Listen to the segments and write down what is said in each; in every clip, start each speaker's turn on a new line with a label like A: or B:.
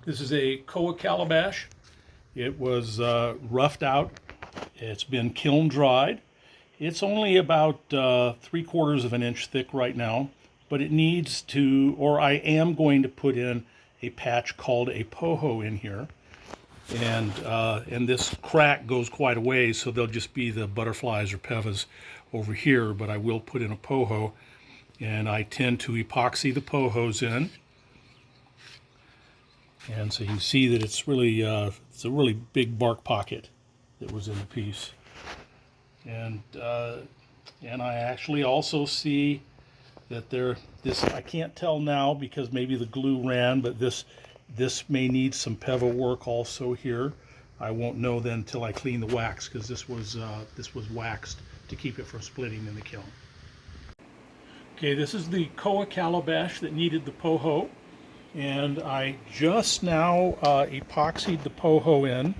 A: This is a Koa Calabash. It was roughed out. It's been kiln dried. It's only about 3/4 of an inch thick right now, but it needs to, or I am going to put in a patch called a poho in here. And this crack goes quite a ways, so there'll just be the butterflies or pevas over here, but I will put in a poho, and I tend to epoxy the pohos in. And so you can see that it's really it's a really big bark pocket that was in the piece. And I actually also see that this, I can't tell now because maybe the glue ran, but this may need some peva work also here. I won't know then until I clean the wax, because this was waxed to keep it from splitting in the kiln. Okay, this is the Koa Calabash that needed the poho, and I just now epoxied the poho in.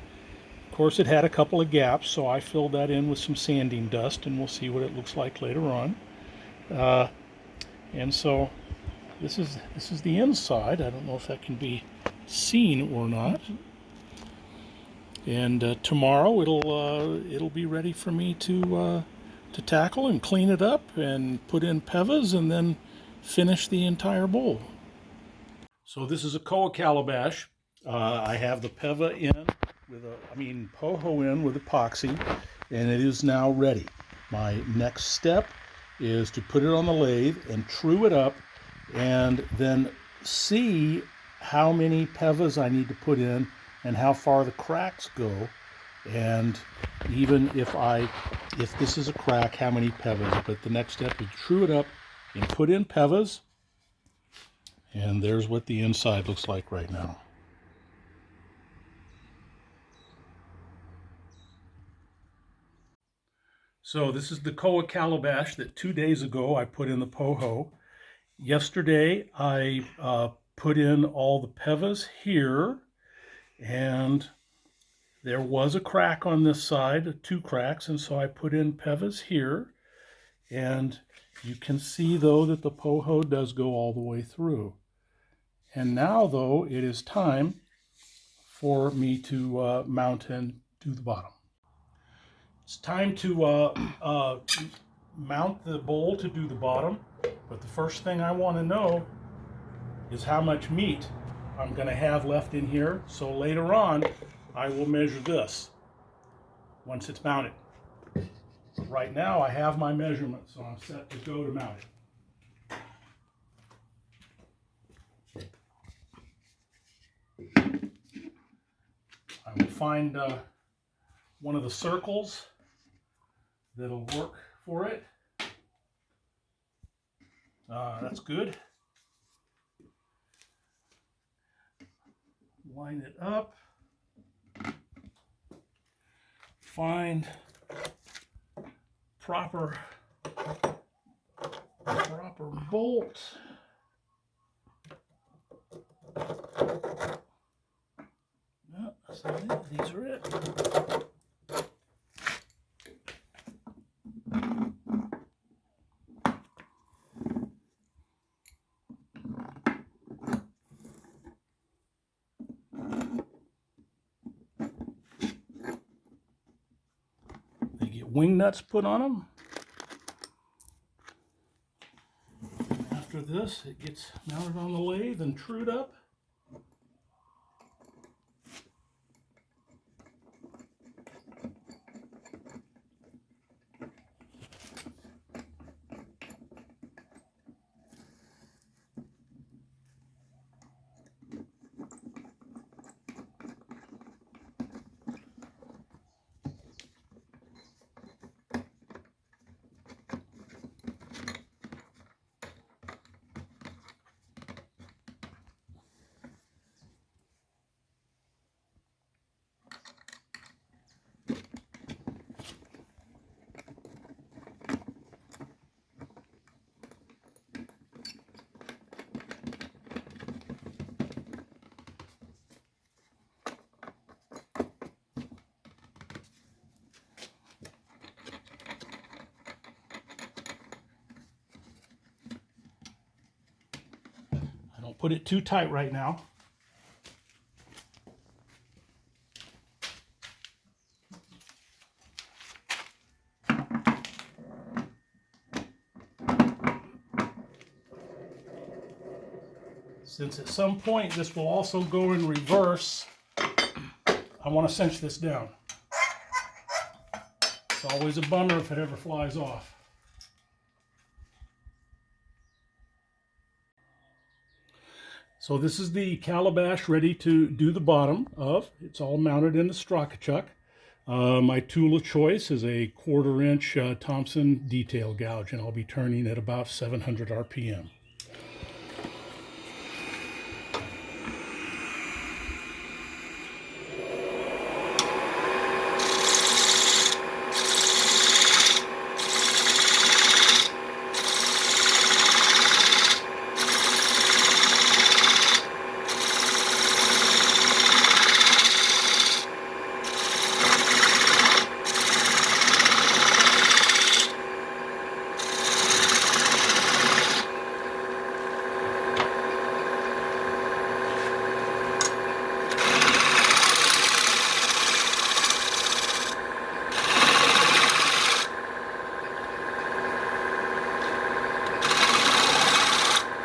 A: Of course, it had a couple of gaps, so I filled that in with some sanding dust, and we'll see what it looks like later on. And so this is the inside. I don't know if that can be seen or not. And tomorrow it'll be ready for me to tackle and clean it up and put in pevas and then finish the entire bowl. So this is a Koa Calabash. I have the peva in with poho in with epoxy, and it is now ready. My next step is to put it on the lathe and true it up, and then see how many pevas I need to put in and how far the cracks go, and even if this is a crack, how many pevas. But the next step is true it up and put in pevas, and there's what the inside looks like right now. So this is the Koa Calabash that 2 days ago I put in the poho. Yesterday I put in all the pevas here, and there was a crack on this side, 2 cracks, and so I put in pevas here. And you can see though that the poho does go all the way through. And now though, it is time for me to mount and do the bottom. It's time to mount the bowl to do the bottom, but the first thing I want to know is how much meat I'm going to have left in here, so later on I will measure this once it's mounted. But right now I have my measurement, so I'm set to go to mount it. I will find one of the circles that'll work for it. That's good. Line it up. Find proper bolt. No, that's not it. These are it. They get wing nuts put on them. After this, it gets mounted on the lathe and trued up. Don't put it too tight right now. Since at some point this will also go in reverse, I want to cinch this down. It's always a bummer if it ever flies off. So this is the calabash ready to do the bottom of. It's all mounted in the Strakachuck. My tool of choice is a 1/4 inch Thompson detail gouge, and I'll be turning at about 700 RPM.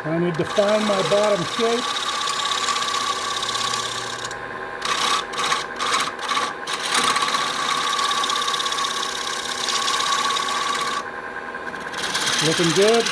A: I need to find my bottom shape. Looking good.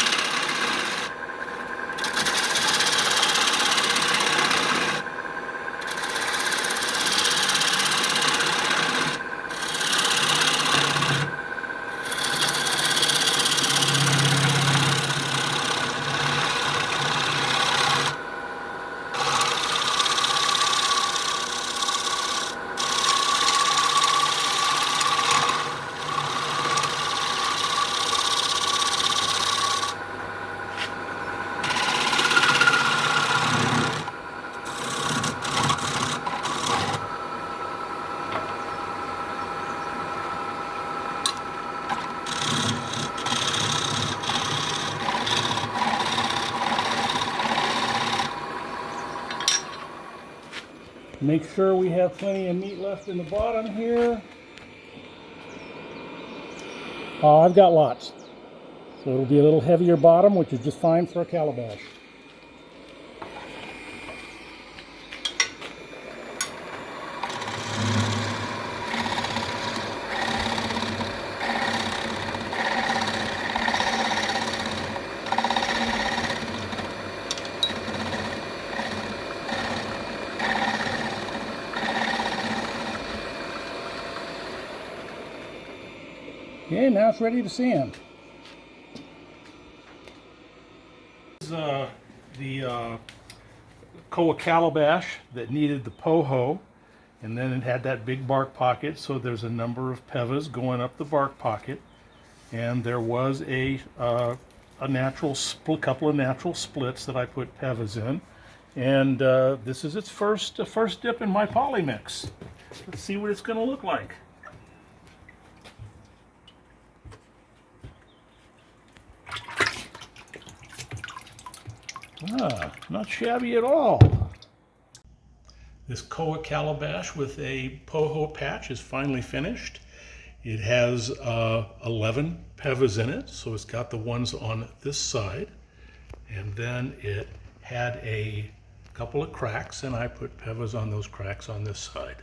A: Make sure we have plenty of meat left in the bottom here. I've got lots. So it'll be a little heavier bottom, which is just fine for a calabash. Okay, now it's ready to sand. This is the Koa Calabash that needed the poho, and then it had that big bark pocket, so there's a number of pevas going up the bark pocket, and there was a natural couple of natural splits that I put pevas in, and this is its first dip in my poly mix. Let's see what it's going to look like. Not shabby at all. This Koa Calabash with a poho patch is finally finished. It has 11 pevas in it, so it's got the ones on this side, and then it had a couple of cracks, and I put pevas on those cracks on this side.